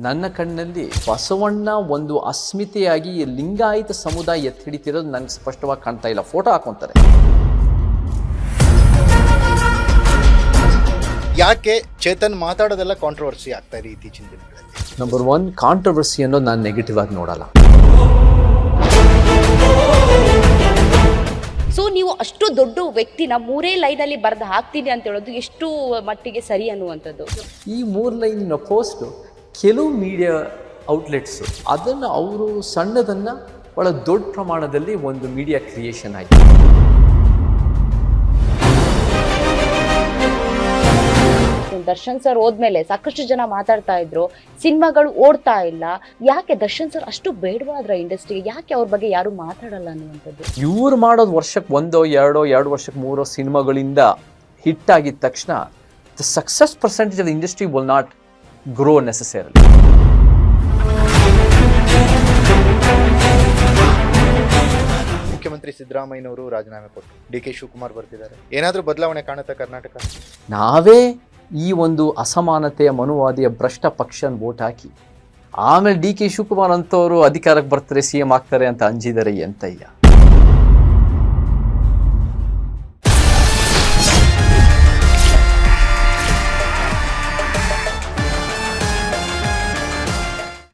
ನನ್ನ ಕಣ್ಣಲ್ಲಿ ಬಸವಣ್ಣ ಒಂದು ಅಸ್ಮಿತೆಯಾಗಿ ಲಿಂಗಾಯತ ಸಮುದಾಯ ಎತ್ತಿ ಹಿಡಿತಿರೋದು ನನಗೆ ಸ್ಪಷ್ಟವಾಗಿ ಕಾಣ್ತಾ ಇಲ್ಲ. ಫೋಟೋ ಹಾಕೊಂತಾರೆ. ಯಾಕೆ ಚೇತನ್ ಮಾತಾಡೋದೆಲ್ಲ ಕಾಂಟ್ರವರ್ಸಿ ಆಗ್ತಾ ಇದೆ ಇತ್ತೀಚಿನ ದಿನಗಳಲ್ಲಿ? ನಂಬರ್ 1, ಕಾಂಟ್ರವರ್ಸಿ ಅನ್ನೋದು ನಾನು ನೆಗೆಟಿವ್ ಆಗಿ ನೋಡಲ್ಲ. ಸೊ ನೀವು ಅಷ್ಟು ದೊಡ್ಡ ವ್ಯಕ್ತಿನ 3 ಲೈನಲ್ಲಿ ಬರೆದು ಹಾಕ್ತೀನಿ ಅಂತ ಹೇಳೋದು ಎಷ್ಟು ಮಟ್ಟಿಗೆ ಸರಿ ಅನ್ನುವಂಥದ್ದು? ಈ 3 ಲೈನಿನ ಪೋಸ್ಟ್ ಕೆಲವು ಮೀಡಿಯಾ ಔಟ್ಲೆಟ್ಸು ಅದನ್ನು ಅವರು ಸಣ್ಣದನ್ನು ಬಹಳ ದೊಡ್ಡ ಪ್ರಮಾಣದಲ್ಲಿ ಒಂದು ಮೀಡಿಯಾ ಕ್ರಿಯೇಷನ್ ಆಯಿತು. ದರ್ಶನ್ ಸರ್ ಹೋದ್ಮೇಲೆ ಸಾಕಷ್ಟು ಜನ ಮಾತಾಡ್ತಾ ಇದ್ರು, ಸಿನಿಮಾಗಳು ಓಡ್ತಾ ಇಲ್ಲ. ಯಾಕೆ ದರ್ಶನ್ ಸರ್ ಅಷ್ಟು ಬೇಡವಾದ್ರ ಇಂಡಸ್ಟ್ರಿಗೆ? ಯಾಕೆ ಅವ್ರ ಬಗ್ಗೆ ಯಾರು ಮಾತಾಡಲ್ಲ ಅನ್ನುವಂಥದ್ದು? ಇವ್ರು ಮಾಡೋದು ವರ್ಷಕ್ಕೆ 1, 2 ವರ್ಷಕ್ಕೆ 3 ಸಿನಿಮಾಗಳಿಂದ ಹಿಟ್ ಆಗಿದ ತಕ್ಷಣ the success percentage of the industry will not grow necessarily. ಮುಖ್ಯಮಂತ್ರಿ ಸಿದ್ದರಾಮಯ್ಯನವರು ರಾಜೀನಾಮೆ ಕೊಟ್ಟು ಡಿ.ಕೆ. ಶಿವಕುಮಾರ್ ಬರ್ತಿದ್ದಾರೆ. ಏನಾದರೂ ಬದಲಾವಣೆ ಕಾಣುತ್ತಾ ಕರ್ನಾಟಕ? ನಾವೇ ಈ ಒಂದು ಅಸಮಾನತೆಯ ಮನುವಾದಿಯ ಭ್ರಷ್ಟ ಪಕ್ಷನ ವೋಟ್ ಹಾಕಿ ಆಮೇಲೆ ಡಿ.ಕೆ. ಶಿವಕುಮಾರ್ ಅಂತವರು ಅಧಿಕಾರಕ್ಕೆ ಬರ್ತಾರೆ, CM ಆಗ್ತಾರೆ ಅಂತ ಅಂಜಿದರೆ ಎಂತಯ್ಯ.